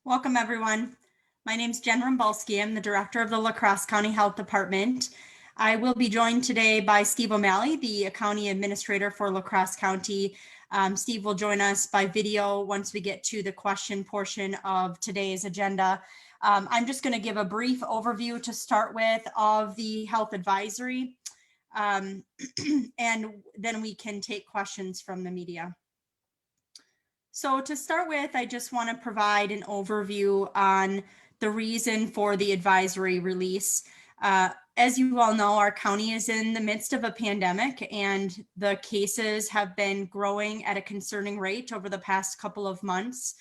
Welcome, everyone. My name is Jen Rumbalski. I'm the director of the La Crosse County Health Department. I will be joined today by Steve O'Malley, the county administrator for La Crosse County. Steve will join us by video once we get to the question portion of today's agenda. I'm just going to give a brief overview to start with of the health advisory, and then we can take questions from the media. So to start with, I just want to provide an overview on the reason for the advisory release. As you all know, our county is in the midst of a pandemic, and the cases have been growing at a concerning rate over the past couple of months.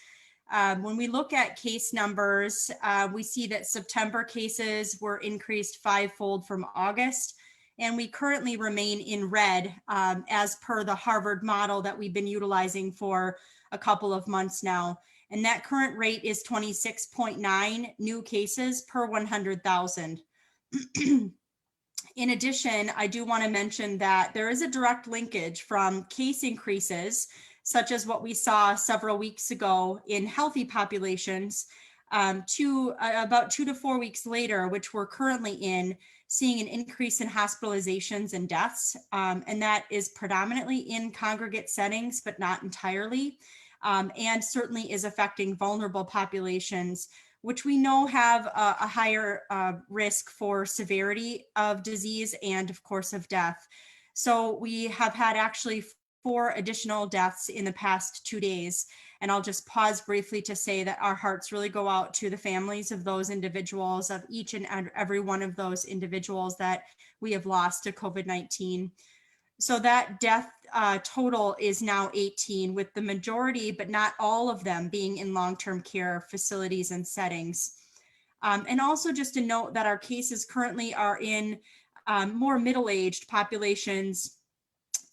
When we look at case numbers, we see that September cases were increased fivefold from August, and we currently remain in red as per the Harvard model that we've been utilizing for a couple of months now. And that current rate is 26.9 new cases per 100,000. In addition, I do want to mention that there is a direct linkage from case increases, such as what we saw several weeks ago in healthy populations, to about 2 to 4 weeks later, which we're currently in, seeing an increase in hospitalizations and deaths. And that is predominantly in congregate settings, but not entirely, and certainly is affecting vulnerable populations, which we know have a higher risk for severity of disease and, of course, of death. So we have had actually 4 additional deaths in the past 2 days. And I'll just pause briefly to say that our hearts really go out to the families of those individuals, of each and every one of those individuals that we have lost to COVID-19. So that death total is now 18, with the majority, but not all of them, being in long-term care facilities and settings. And also just to note that our cases currently are in more middle-aged populations,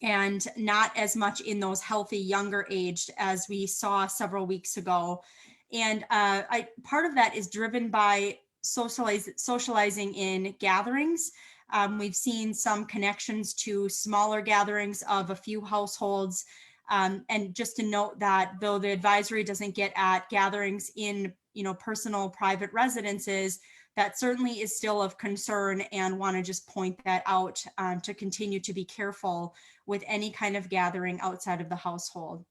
and not as much in those healthy younger aged as we saw several weeks ago. And part of that is driven by socializing in gatherings. We've seen some connections to smaller gatherings of a few households. And just to note that though the advisory doesn't get at gatherings in personal private residences, that certainly is still of concern, and want to just point that out to continue to be careful with any kind of gathering outside of the household.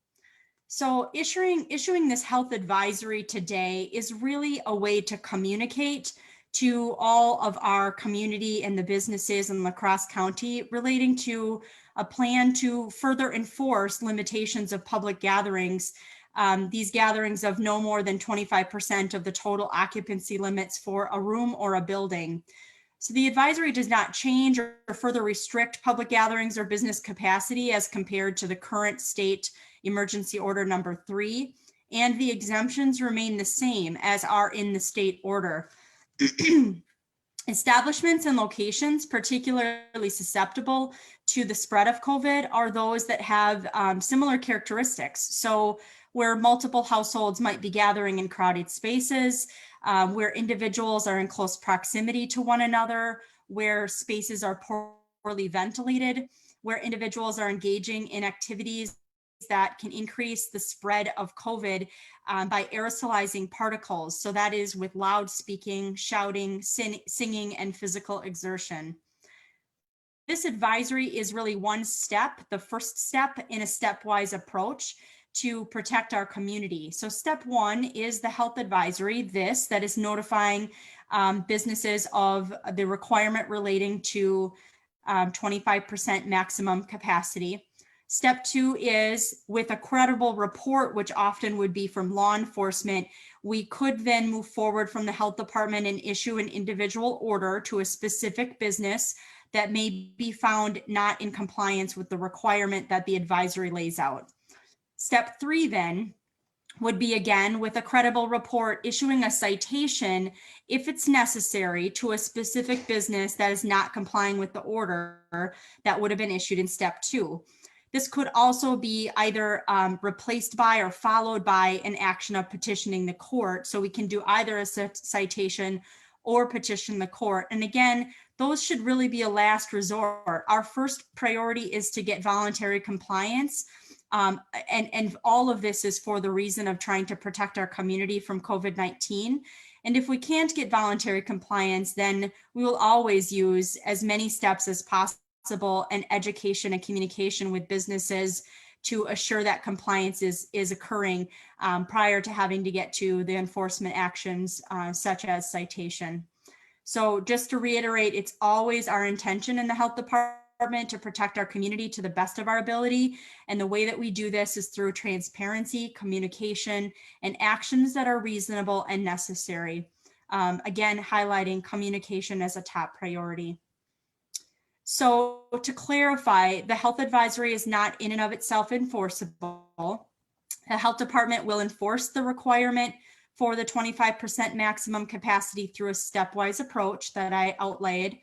So issuing this health advisory today is really a way to communicate to all of our community and the businesses in La Crosse County relating to a plan to further enforce limitations of public gatherings. These gatherings of no more than 25% of the total occupancy limits for a room or a building. So the advisory does not change or further restrict public gatherings or business capacity as compared to the current state emergency order number 3, and the exemptions remain the same as are in the state order. Establishments and locations particularly susceptible to the spread of COVID are those that have similar characteristics. So where multiple households might be gathering in crowded spaces, where individuals are in close proximity to one another, where spaces are poorly ventilated, where individuals are engaging in activities that can increase the spread of COVID by aerosolizing particles. So that is with loud speaking, shouting, singing, and physical exertion. This advisory is really one step, the first step in a stepwise approach to protect our community. So step 1 is the health advisory, that is notifying businesses of the requirement relating to 25% maximum capacity. Step 2 is with a credible report, which often would be from law enforcement. We could then move forward from the health department and issue an individual order to a specific business that may be found not in compliance with the requirement that the advisory lays out. Step 3 then would be, again, with a credible report, issuing a citation if it's necessary to a specific business that is not complying with the order that would have been issued in step 2. This could also be either replaced by or followed by an action of petitioning the court. So we can do either a citation or petition the court. And again, those should really be a last resort. Our first priority is to get voluntary compliance. And all of this is for the reason of trying to protect our community from COVID-19. And if we can't get voluntary compliance, then we will always use as many steps as possible and education and communication with businesses to assure that compliance is occurring prior to having to get to the enforcement actions such as citation. So just to reiterate, it's always our intention in the health department to protect our community to the best of our ability. And the way that we do this is through transparency, communication, and actions that are reasonable and necessary. Again, highlighting communication as a top priority. So to clarify, the health advisory is not in and of itself enforceable. The health department will enforce the requirement for the 25% maximum capacity through a stepwise approach that I outlined.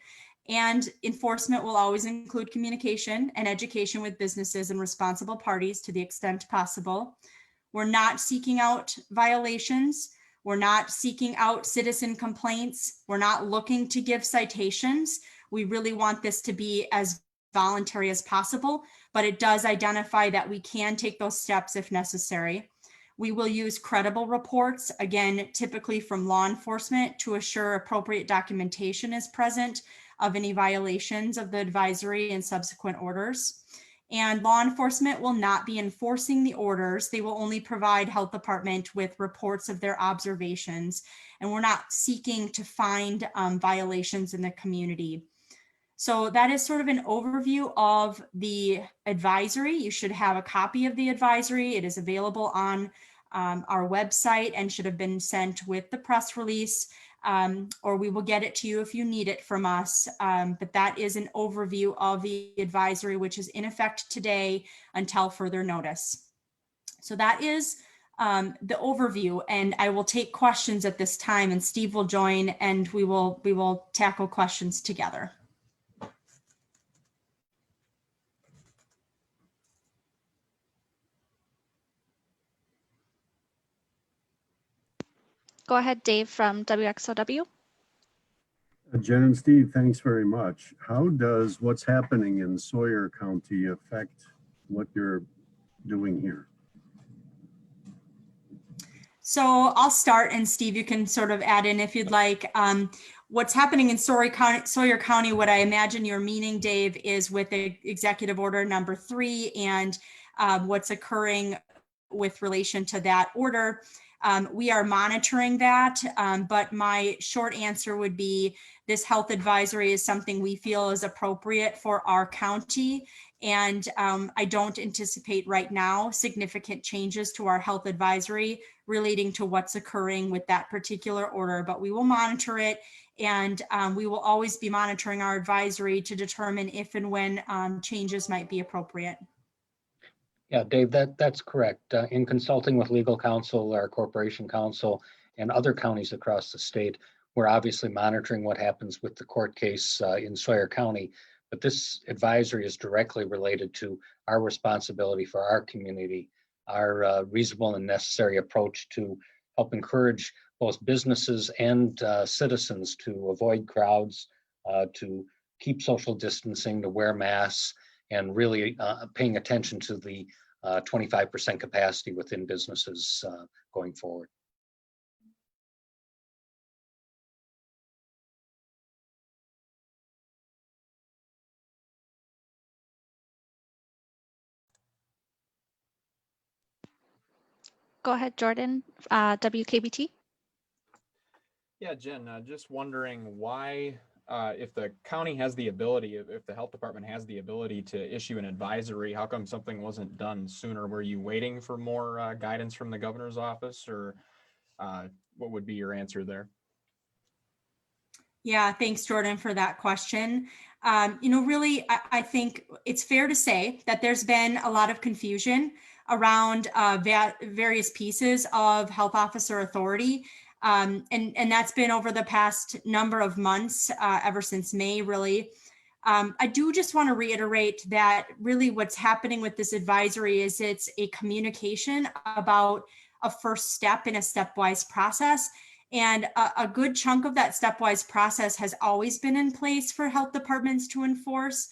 And enforcement will always include communication and education with businesses and responsible parties to the extent possible. We're not seeking out violations. We're not seeking out citizen complaints. We're not looking to give citations. We really want this to be as voluntary as possible, but it does identify that we can take those steps if necessary. We will use credible reports, again, typically from law enforcement, to assure appropriate documentation is present of any violations of the advisory and subsequent orders. And law enforcement will not be enforcing the orders. They will only provide health department with reports of their observations. And we're not seeking to find violations in the community. So that is sort of an overview of the advisory. You should have a copy of the advisory. It is available on our website and should have been sent with the press release, or we will get it to you if you need it from us. But that is an overview of the advisory, which is in effect today until further notice. So that is the overview, and I will take questions at this time, and Steve will join, and we will tackle questions together. Go ahead, Dave from WXOW. Jen and Steve, thanks very much. How does what's happening in Sawyer County affect what you're doing here? So I'll start, and Steve, you can sort of add in if you'd like. What's happening in Sawyer County, what I imagine you're meaning, Dave, is with Executive Order number 3 and what's occurring with relation to that order. We are monitoring that, but my short answer would be this health advisory is something we feel is appropriate for our county. And I don't anticipate right now significant changes to our health advisory relating to what's occurring with that particular order, but we will monitor it, and we will always be monitoring our advisory to determine if and when changes might be appropriate. Yeah, Dave, that's correct. In consulting with legal counsel, our corporation counsel, and other counties across the state, we're obviously monitoring what happens with the court case in Sawyer County, but this advisory is directly related to our responsibility for our community, our reasonable and necessary approach to help encourage both businesses and citizens to avoid crowds, to keep social distancing, to wear masks, and really paying attention to the 25% capacity within businesses going forward. Go ahead, Jordan, WKBT. Yeah, Jen, just wondering why, if the county has the ability, if the health department has the ability to issue an advisory, how come something wasn't done sooner? Were you waiting for more guidance from the governor's office, or what would be your answer there? Yeah, thanks, Jordan, for that question. Really, I think it's fair to say that there's been a lot of confusion around various pieces of health officer authority. And that's been over the past number of months, ever since May, really. I do just want to reiterate that really what's happening with this advisory is it's a communication about a first step in a stepwise process. And a good chunk of that stepwise process has always been in place for health departments to enforce.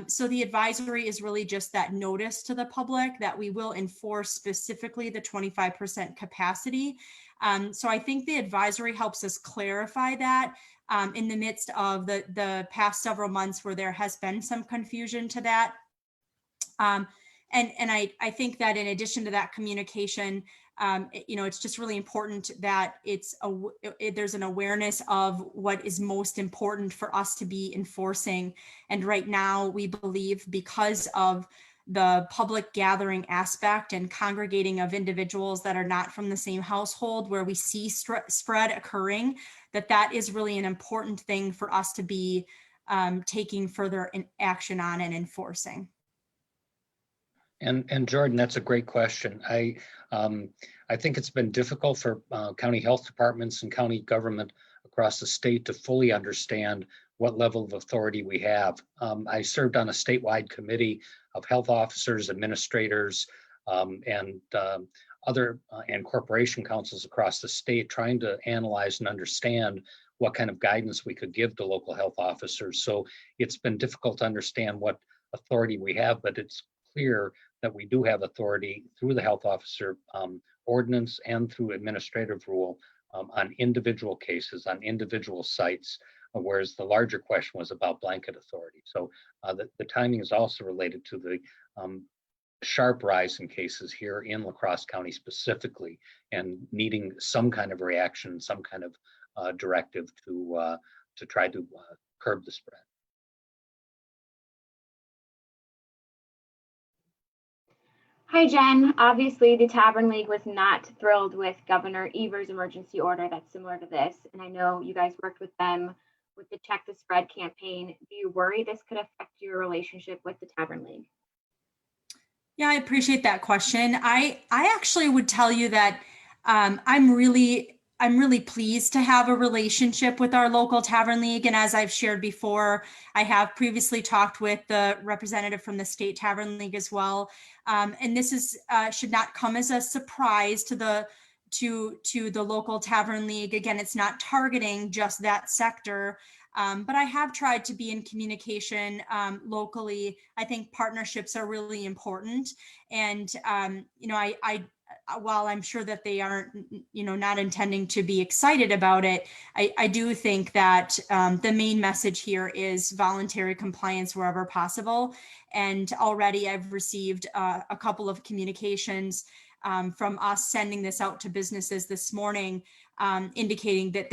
So the advisory is really just that notice to the public that we will enforce specifically the 25% capacity. So I think the advisory helps us clarify that in the midst of the past several months where there has been some confusion to that. And I think that in addition to that communication, it's just really important that there's an awareness of what is most important for us to be enforcing. And right now we believe, because of the public gathering aspect and congregating of individuals that are not from the same household, where we see spread occurring, that is really an important thing for us to be taking further action on and enforcing. And Jordan, that's a great question. I think it's been difficult for county health departments and county government across the state to fully understand what level of authority we have. I served on a statewide committee of health officers, administrators, and other and corporation councils across the state, trying to analyze and understand what kind of guidance we could give to local health officers. So it's been difficult to understand what authority we have, but it's clear that we do have authority through the health officer ordinance and through administrative rule on individual cases, on individual sites, whereas the larger question was about blanket authority. So the timing is also related to the sharp rise in cases here in La Crosse County specifically, and needing some kind of reaction, some kind of directive to try to curb the spread. Hi, Jen. Obviously, the Tavern League was not thrilled with Governor Evers' emergency order that's similar to this. And I know you guys worked with them with the Check the Spread campaign. Do you worry this could affect your relationship with the Tavern League? Yeah, I appreciate that question. I actually would tell you that I'm really pleased to have a relationship with our local Tavern League. And as I've shared before, I have previously talked with the representative from the State Tavern League as well. And this should not come as a surprise to the local Tavern League. Again, it's not targeting just that sector, but I have tried to be in communication locally. I think partnerships are really important. And, while I'm sure that they aren't, not intending to be excited about it, I do think that the main message here is voluntary compliance wherever possible. And already I've received a couple of communications from us sending this out to businesses this morning, indicating that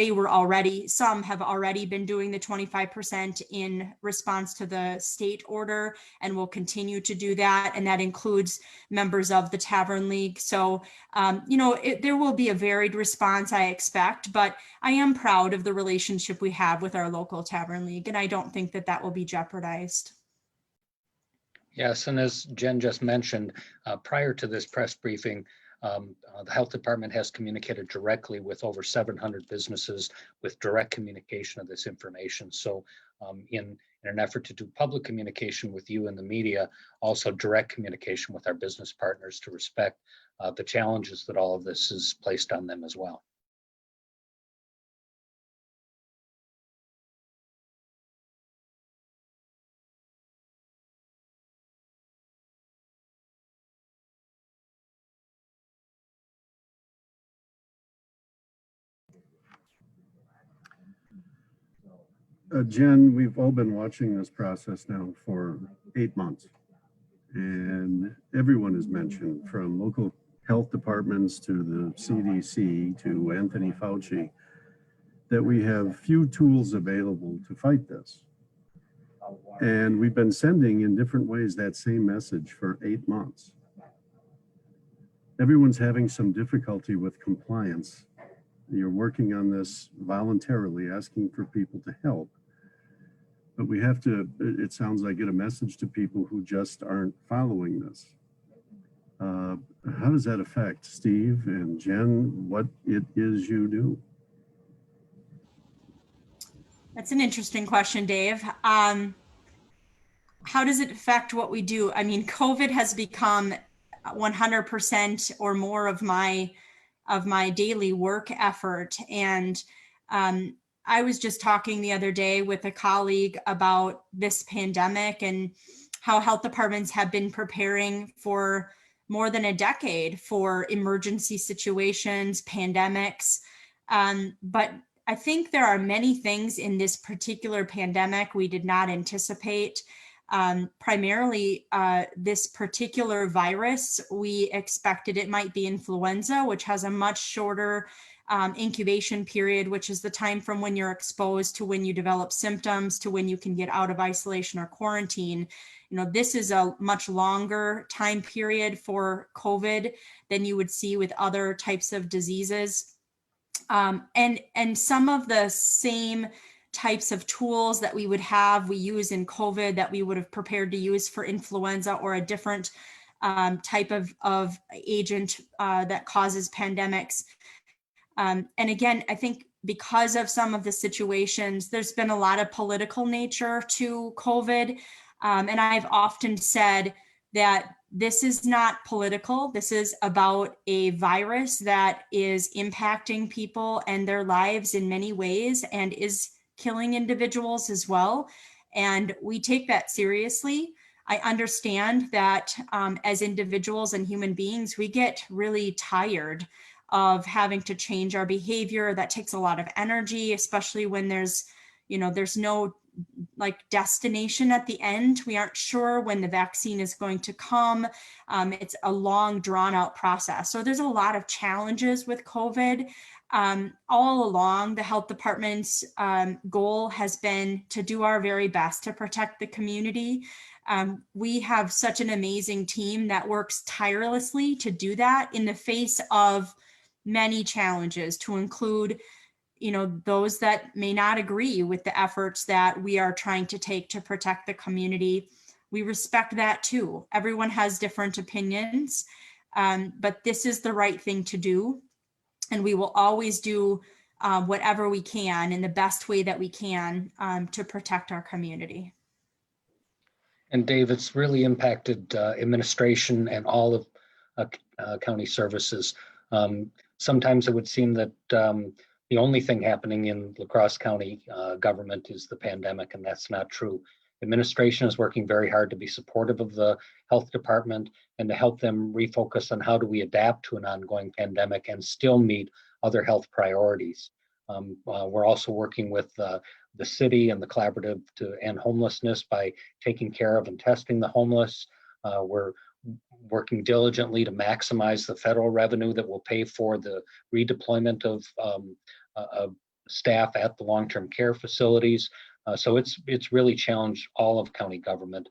some have already been doing the 25% in response to the state order and will continue to do that. And that includes members of the Tavern League. So, there will be a varied response, I expect, but I am proud of the relationship we have with our local Tavern League. And I don't think that will be jeopardized. Yes, and as Jen just mentioned, prior to this press briefing, the health department has communicated directly with over 700 businesses with direct communication of this information. So in an effort to do public communication with you and the media, also direct communication with our business partners to respect the challenges that all of this is placed on them as well. Jen, we've all been watching this process now for 8 months, and everyone has mentioned, from local health departments to the CDC to Anthony Fauci, that we have few tools available to fight this. And we've been sending in different ways that same message for 8 months. Everyone's having some difficulty with compliance. You're working on this voluntarily, asking for people to help. But we have to, it sounds like, get a message to people who just aren't following this. How does that affect Steve and Jen, what it is you do? That's an interesting question, Dave. How does it affect what we do? I mean, COVID has become 100% or more of my daily work effort. And I was just talking the other day with a colleague about this pandemic and how health departments have been preparing for more than a decade for emergency situations, pandemics. But I think there are many things in this particular pandemic we did not anticipate. Primarily, this particular virus, we expected it might be influenza, which has a much shorter incubation period, which is the time from when you're exposed to when you develop symptoms to when you can get out of isolation or quarantine. You know, this is a much longer time period for COVID than you would see with other types of diseases. And some of the same types of tools that we use in COVID that we would have prepared to use for influenza or a different type of agent that causes pandemics. And again, I think because of some of the situations, there's been a lot of political nature to COVID. And I've often said that this is not political. This is about a virus that is impacting people and their lives in many ways and is killing individuals as well. And we take that seriously. I understand that as individuals and human beings, we get really tired of having to change our behavior. That takes a lot of energy, especially when there's no like destination at the end. We aren't sure when the vaccine is going to come. It's a long, drawn out process. So there's a lot of challenges with COVID. All along, the health department's goal has been to do our very best to protect the community. We have such an amazing team that works tirelessly to do that in the face of many challenges, to include those that may not agree with the efforts that we are trying to take to protect the community. We respect that too. Everyone has different opinions, but this is the right thing to do. And we will always do whatever we can in the best way that we can to protect our community. And Dave, it's really impacted administration and all of county services. Sometimes it would seem that the only thing happening in La Crosse County government is the pandemic, and that's not true. Administration is working very hard to be supportive of the health department and to help them refocus on how do we adapt to an ongoing pandemic and still meet other health priorities. We're also working with the city and the collaborative to end homelessness by taking care of and testing the homeless. We're working diligently to maximize the federal revenue that will pay for the redeployment of staff at the long-term care facilities. So it's really challenged all of county government,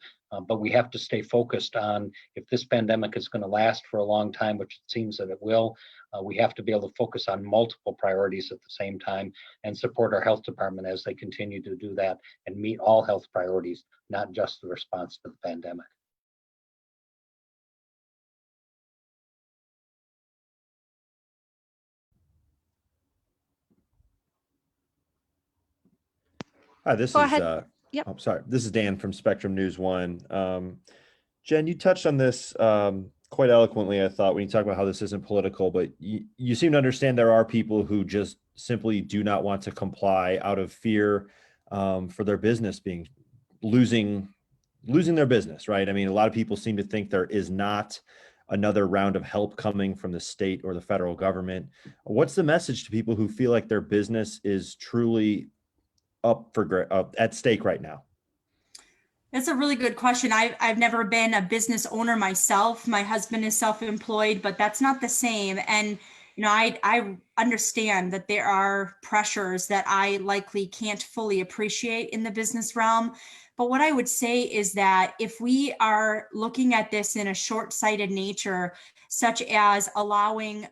but we have to stay focused on, if this pandemic is going to last for a long time, which it seems that it will, we have to be able to focus on multiple priorities at the same time and support our health department as they continue to do that and meet all health priorities, not just the response to the pandemic. Hi, this Go is ahead. Yep. I'm sorry. This is Dan from Spectrum News One. Jen, you touched on this quite eloquently, I thought, when you talk about how this isn't political, but you seem to understand there are people who just simply do not want to comply out of fear for their business losing their business, right? I mean, a lot of people seem to think there is not another round of help coming from the state or the federal government. What's the message to people who feel like their business is truly at stake right now? That's a really good question. I've never been a business owner myself. My husband is self-employed, but that's not the same. And I understand that there are pressures that I likely can't fully appreciate in the business realm. But what I would say is that if we are looking at this in a short-sighted nature, such as allowing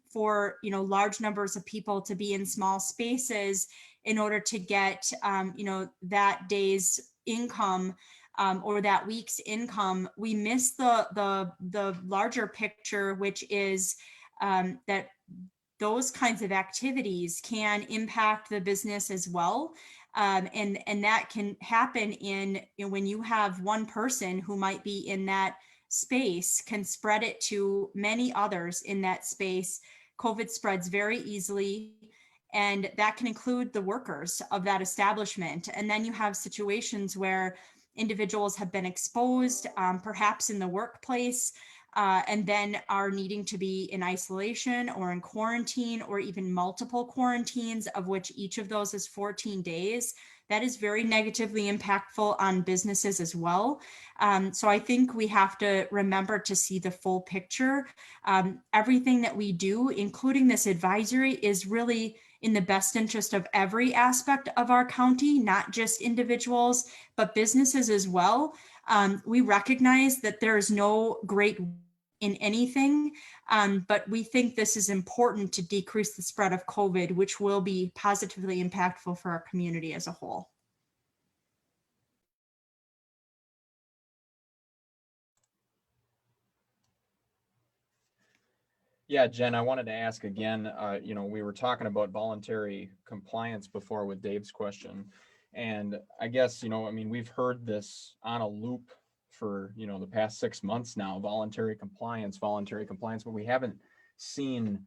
for large numbers of people to be in small spaces in order to get that day's income or that week's income, we miss the larger picture, which is that those kinds of activities can impact the business as well. And that can happen when you have one person who might be in that space can spread it to many others in that space. COVID spreads very easily. And that can include the workers of that establishment. And then you have situations where individuals have been exposed, perhaps in the workplace, and then are needing to be in isolation or in quarantine, or even multiple quarantines, of which each of those is 14 days. That is very negatively impactful on businesses as well. So I think we have to remember to see the full picture. Everything that we do, including this advisory, is really in the best interest of every aspect of our county, not just individuals, but businesses as well. We recognize that there is no great in anything, but we think this is important to decrease the spread of COVID, which will be positively impactful for our community as a whole. Yeah, Jen, I wanted to ask again, we were talking about voluntary compliance before with Dave's question. And I guess, we've heard this on a loop for, the past 6 months now, voluntary compliance, but we haven't seen,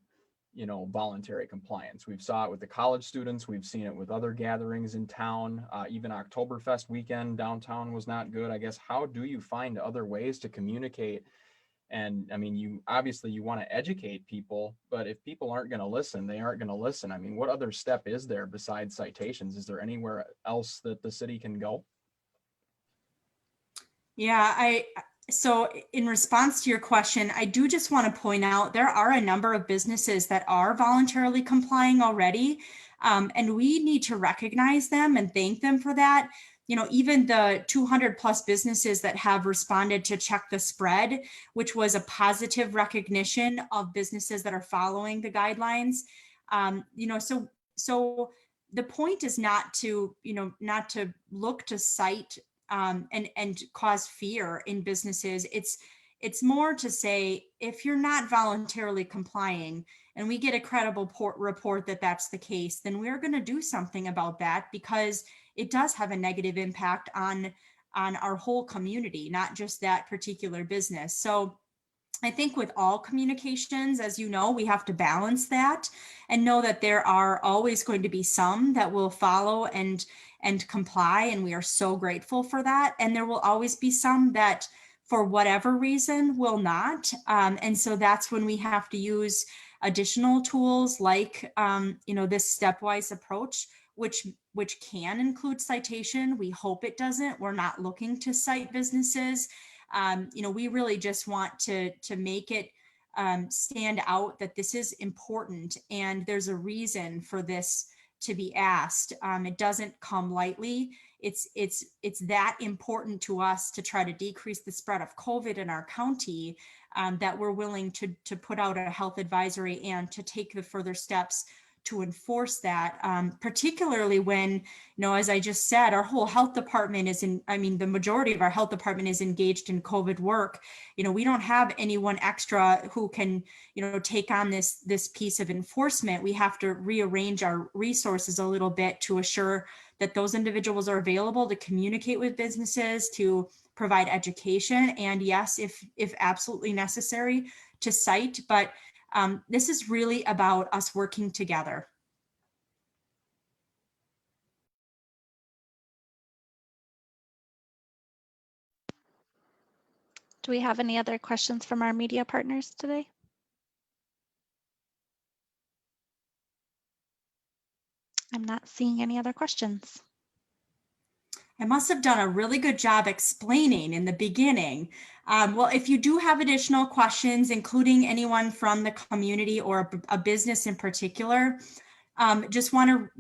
voluntary compliance. We've saw it with the college students. We've seen it with other gatherings in town. Even Oktoberfest weekend downtown was not good. I guess, how do you find other ways to communicate? And you want to educate people, but if people aren't going to listen, they aren't going to listen. What other step is there besides citations? Is there anywhere else that the city can go? Yeah, so in response to your question, I do just want to point out there are a number of businesses that are voluntarily complying already, and we need to recognize them and thank them for that. Even the 200 plus businesses that have responded to Check the Spread, which was a positive recognition of businesses that are following the guidelines. So the point is not to look to cite and cause fear in businesses. It's more to say, if you're not voluntarily complying and we get a credible report that that's the case, then we're going to do something about that, because it does have a negative impact on our whole community, not just that particular business. So I think with all communications, as you know, we have to balance that and know that there are always going to be some that will follow and comply. And we are so grateful for that. And there will always be some that, for whatever reason, will not. And so that's when we have to use additional tools like, this stepwise approach, which can include citation. We hope it doesn't. We're not looking to cite businesses. We really just want to make it stand out that this is important and there's a reason for this to be asked. It doesn't come lightly. It's that important to us to try to decrease the spread of COVID in our county, that we're willing to put out a health advisory and to take the further steps to enforce that, particularly when, as I just said, our whole health department the majority of our health department is engaged in COVID work. We don't have anyone extra who can, take on this piece of enforcement. We have to rearrange our resources a little bit to assure that those individuals are available to communicate with businesses, to provide education, and yes, if absolutely necessary, to cite. But this is really about us working together. Do we have any other questions from our media partners today? I'm not seeing any other questions. I must have done a really good job explaining in the beginning. Well, if you do have additional questions, including anyone from the community or a business in particular, just want to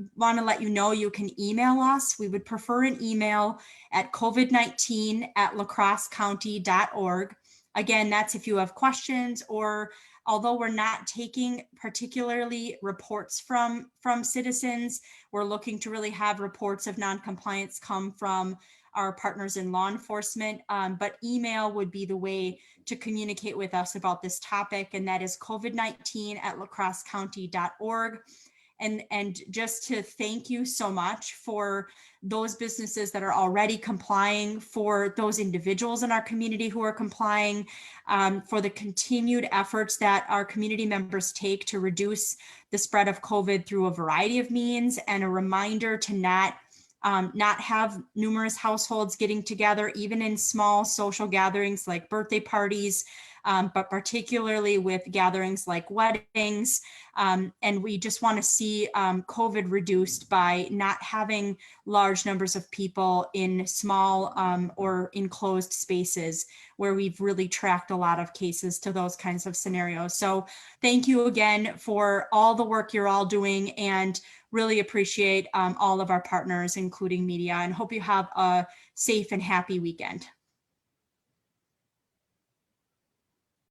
let you know you can email us. We would prefer an email at covid19@lacrossecounty.org. Again, that's if you have questions, or although we're not taking particularly reports from citizens, we're looking to really have reports of noncompliance come from our partners in law enforcement. But email would be the way to communicate with us about this topic, and that is covid19@lacrossecounty.org. and just to thank you so much for those businesses that are already complying, for those individuals in our community who are complying, for the continued efforts that our community members take to reduce the spread of COVID through a variety of means, and a reminder to not have numerous households getting together, even in small social gatherings like birthday parties, but particularly with gatherings like weddings. And we just want to see COVID reduced by not having large numbers of people in small or enclosed spaces, where we've really tracked a lot of cases to those kinds of scenarios. So thank you again for all the work you're all doing, and really appreciate all of our partners, including media, and hope you have a safe and happy weekend.